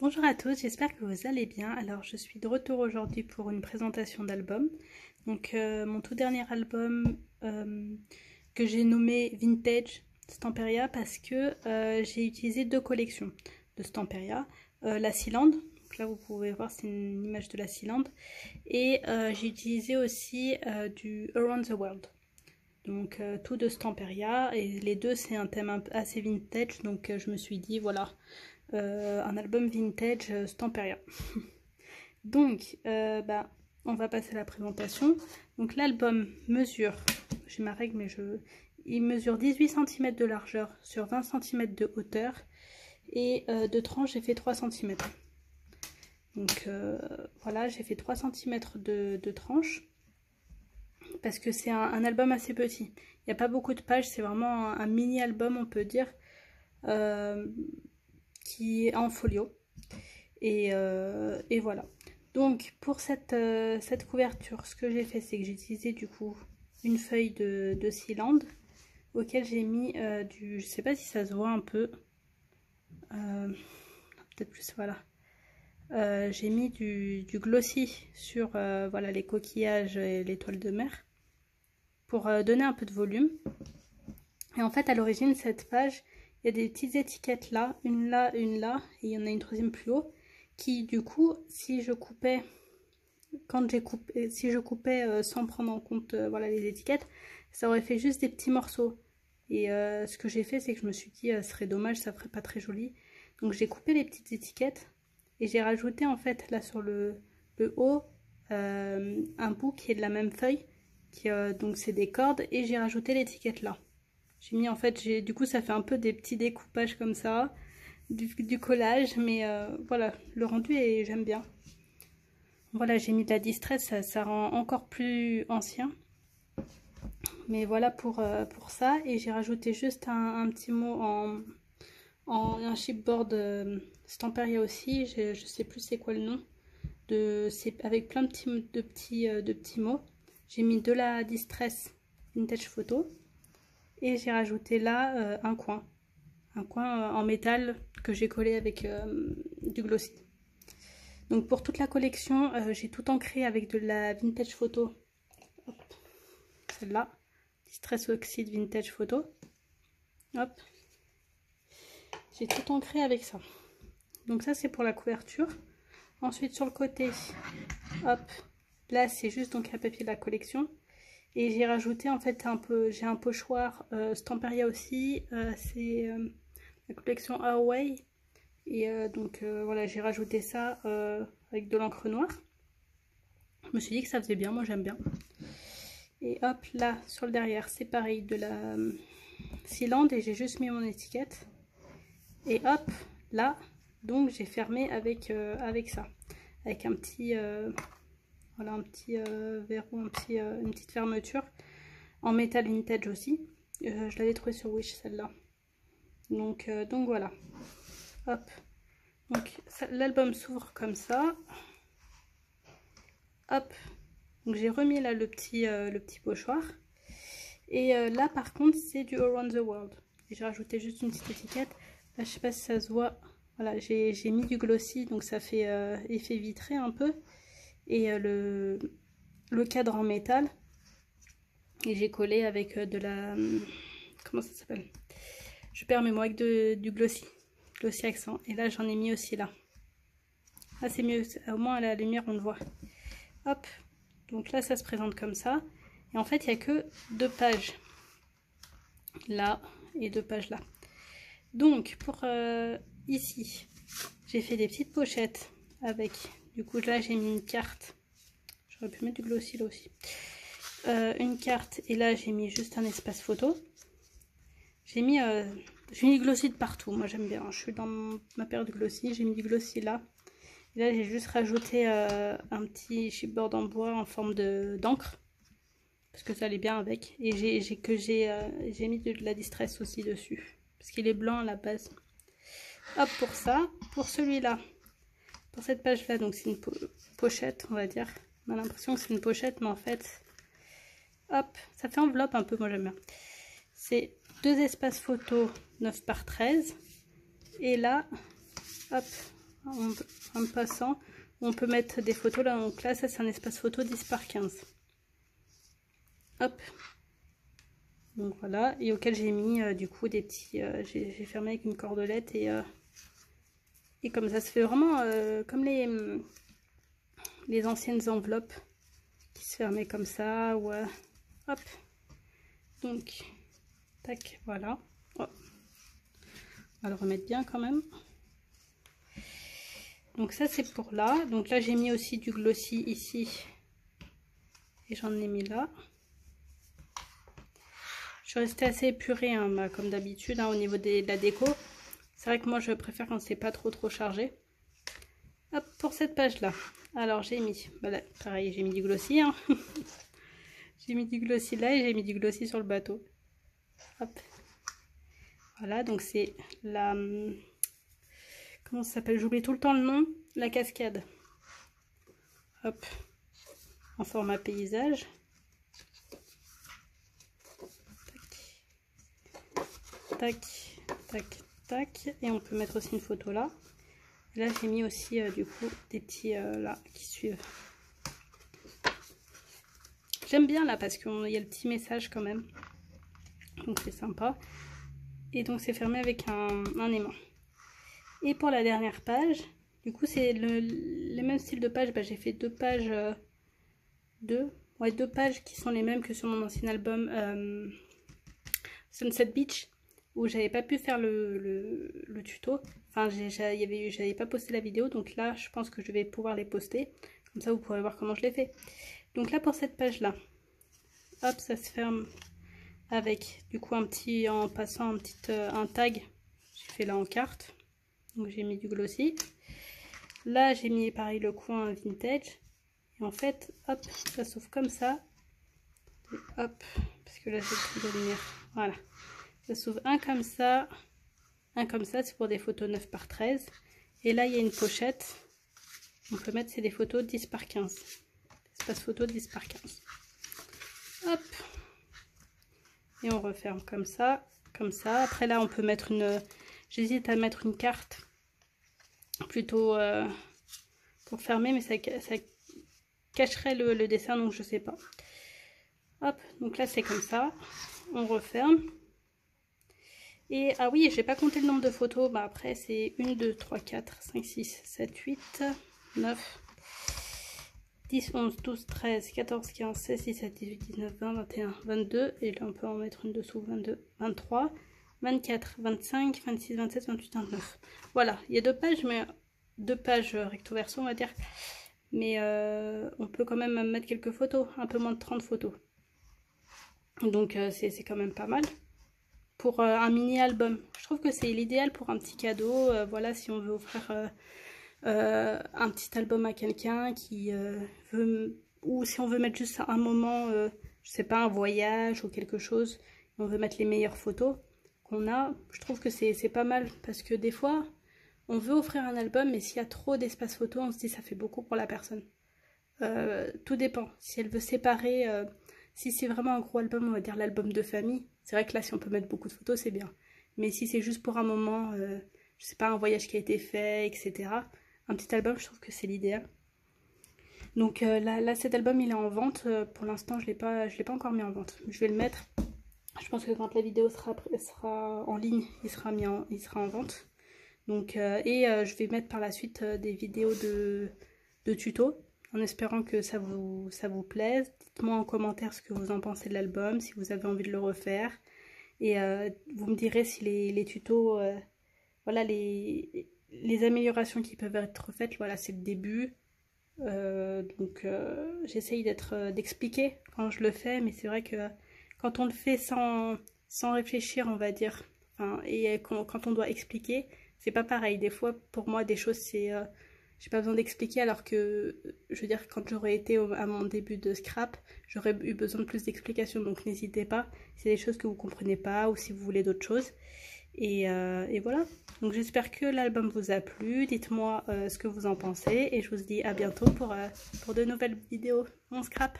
Bonjour à tous, j'espère que vous allez bien. Alors je suis de retour aujourd'hui pour une présentation d'album. Donc mon tout dernier album que j'ai nommé Vintage Stamperia parce que j'ai utilisé deux collections de Stamperia. La Sealand, donc là vous pouvez voir c'est une image de la Sealand. Et j'ai utilisé aussi du Around the World. Donc tout de Stamperia et les deux c'est un thème assez vintage donc je me suis dit voilà un album vintage Stamperia. Donc on va passer à la présentation. Donc l'album mesure, j'ai ma règle mais il mesure 18 cm de largeur sur 20 cm de hauteur et de tranche j'ai fait 3 cm. Donc voilà, j'ai fait 3 cm de tranche parce que c'est un album assez petit. Il n'y a pas beaucoup de pages, c'est vraiment un mini album on peut dire qui est en folio. Et voilà. Donc pour cette couverture, ce que j'ai fait, c'est que j'ai utilisé du coup une feuille de Sealand auquel j'ai mis je sais pas si ça se voit un peu, peut-être plus, voilà. J'ai mis du glossy sur voilà, les coquillages et les toiles de mer pour donner un peu de volume. Et en fait, à l'origine, cette page, il y a des petites étiquettes là, une là, et il y en a une troisième plus haut, qui du coup, si je coupais, si je coupais sans prendre en compte voilà, les étiquettes, ça aurait fait juste des petits morceaux. Et ce que j'ai fait, c'est que je me suis dit, ce serait dommage, ça ferait pas très joli. Donc j'ai coupé les petites étiquettes et j'ai rajouté en fait là sur le haut un bout qui est de la même feuille, donc c'est des cordes, et j'ai rajouté l'étiquette là. J'ai mis en fait, du coup ça fait un peu des petits découpages comme ça, du collage, mais voilà, le rendu est, j'aime bien. Voilà, j'ai mis de la distress, ça rend encore plus ancien. Mais voilà pour ça, et j'ai rajouté juste un petit mot en un chipboard Stamperia aussi, je sais plus c'est quoi le nom, c'est avec plein de petits mots. J'ai mis de la distress vintage photo. Et j'ai rajouté là un coin en métal que j'ai collé avec du glossy. Donc pour toute la collection, j'ai tout ancré avec de la vintage photo. Celle-là, Distress Oxide Vintage Photo. Hop. J'ai tout ancré avec ça. Donc ça c'est pour la couverture. Ensuite sur le côté, hop, là c'est juste donc un papier de la collection. Et j'ai rajouté en fait j'ai un pochoir Stamperia aussi, c'est la collection Away. Et donc voilà, j'ai rajouté ça avec de l'encre noire. Je me suis dit que ça faisait bien, moi j'aime bien. Et hop, là sur le derrière, c'est pareil, de la Sealand, et j'ai juste mis mon étiquette. Et hop, là, donc j'ai fermé avec ça, avec un petit voilà, un petit verrou, une petite fermeture en métal vintage aussi. Je l'avais trouvé sur Wish celle-là. Donc voilà. Hop. Donc l'album s'ouvre comme ça. Hop. Donc j'ai remis là le petit pochoir. Et là par contre c'est du Around the World. J'ai rajouté juste une petite étiquette. Là je sais pas si ça se voit. Voilà, j'ai mis du glossy donc ça fait effet vitré un peu. Et le cadre en métal, et j'ai collé avec de la, comment ça s'appelle, je perds mes mots, avec du glossy accent, et là j'en ai mis aussi là. Ah c'est mieux, au moins à la lumière on le voit. Hop, donc là ça se présente comme ça, et en fait il n'y a que 2 pages là et 2 pages là. Donc pour ici j'ai fait des petites pochettes avec, du coup là j'ai mis une carte. J'aurais pu mettre du glossy là aussi. Une carte, et là j'ai mis juste un espace photo. J'ai mis du glossy de partout. Moi j'aime bien. Je suis dans ma paire de glossy. J'ai mis du glossy là. Et là j'ai juste rajouté un petit chipboard en bois en forme d'encre. Parce que ça allait bien avec. Et j'ai mis de la distress aussi dessus. Parce qu'il est blanc à la base. Hop, pour ça. Pour celui-là. Pour cette page là, donc c'est une pochette on va dire. On a l'impression que c'est une pochette, mais en fait, hop, ça fait enveloppe un peu, moi j'aime bien. C'est 2 espaces photo 9 par 13. Et là, hop, en passant. On peut mettre des photos là, donc là ça c'est un espace photo 10 par 15. Hop. Donc voilà, et auquel j'ai mis du coup des petits... j'ai fermé avec une cordelette et comme ça se fait vraiment comme les anciennes enveloppes qui se fermaient comme ça. Ou, hop. Donc, tac, voilà. Oh. On va le remettre bien quand même. Donc ça c'est pour là. Donc là j'ai mis aussi du glossy ici. Et j'en ai mis là. Je suis restée assez épurée hein, bah, comme d'habitude hein, au niveau de la déco. C'est vrai que moi je préfère quand c'est pas trop chargé. Hop, pour cette page là. Alors j'ai mis, voilà, pareil j'ai mis du glossy. Hein. J'ai mis du glossy là et j'ai mis du glossy sur le bateau. Hop. Voilà, donc c'est la... Comment ça s'appelle? J'oublie tout le temps le nom. La cascade. Hop. En format paysage. Tac, tac, tac. Et on peut mettre aussi une photo là. Et là, j'ai mis aussi du coup des petits là qui suivent. J'aime bien là parce qu'il y a le petit message quand même. Donc c'est sympa. Et donc c'est fermé avec un aimant. Et pour la dernière page, du coup c'est le même style de page. Bah, j'ai fait deux pages, deux pages qui sont les mêmes que sur mon ancien album Sunset Beach, où j'avais pas pu faire le tuto. Enfin j'avais pas posté la vidéo, donc là je pense que je vais pouvoir les poster. Comme ça vous pourrez voir comment je l'ai fait. Donc là pour cette page là, hop, ça se ferme avec du coup en passant un tag. J'ai fait là en carte. Donc j'ai mis du glossy. Là j'ai mis pareil le coin vintage. Et en fait, hop, ça s'ouvre comme ça. Et hop, parce que là j'ai plus de lumière. Voilà. Ça s'ouvre un comme ça, c'est pour des photos 9 par 13. Et là il y a une pochette. On peut mettre, c'est des photos 10 par 15. Espace photo 10 par 15. Hop. Et on referme comme ça, comme ça. Après là on peut mettre une... J'hésite à mettre une carte plutôt pour fermer, mais ça cacherait le dessin, donc je sais pas. Hop, donc là c'est comme ça. On referme. Et ah oui, j'ai pas compté le nombre de photos. Bah après c'est 1, 2, 3, 4, 5, 6, 7, 8, 9, 10, 11, 12, 13, 14, 15, 16, 17, 18, 19, 20, 21, 22. Et là on peut en mettre une dessous, 22, 23. 24, 25, 26, 27, 28, 29. Voilà, il y a deux pages, mais deux pages recto verso, on va dire. Mais on peut quand même mettre quelques photos, un peu moins de 30 photos. Donc c'est quand même pas mal. Pour un mini-album, je trouve que c'est l'idéal pour un petit cadeau. Voilà, si on veut offrir un petit album à quelqu'un qui veut... Ou si on veut mettre juste un moment, je sais pas, un voyage ou quelque chose, on veut mettre les meilleures photos qu'on a, je trouve que c'est pas mal parce que des fois on veut offrir un album mais s'il y a trop d'espace photo on se dit ça fait beaucoup pour la personne. Tout dépend, si elle veut séparer, si c'est vraiment un gros album, on va dire l'album de famille, c'est vrai que là si on peut mettre beaucoup de photos c'est bien, mais si c'est juste pour un moment, je sais pas, un voyage qui a été fait, etc., un petit album je trouve que c'est l'idéal. Donc là cet album il est en vente, pour l'instant je l'ai pas encore mis en vente, je vais le mettre. Je pense que quand la vidéo sera en ligne, il sera en vente. Donc, je vais mettre par la suite des vidéos de tuto, en espérant que ça vous plaise. Dites-moi en commentaire ce que vous en pensez de l'album, si vous avez envie de le refaire. Et vous me direz si les tutos, voilà, les améliorations qui peuvent être faites, voilà, c'est le début. Donc j'essaye d'expliquer quand je le fais, mais c'est vrai que quand on le fait sans réfléchir, on va dire, enfin, et quand on doit expliquer, c'est pas pareil. Des fois, pour moi, des choses, c'est... j'ai pas besoin d'expliquer, alors que, je veux dire, quand j'aurais été à mon début de scrap, j'aurais eu besoin de plus d'explications. Donc n'hésitez pas, si c'est des choses que vous comprenez pas, ou si vous voulez d'autres choses. Et voilà. Donc j'espère que l'album vous a plu. Dites-moi ce que vous en pensez. Et je vous dis à bientôt pour de nouvelles vidéos en scrap.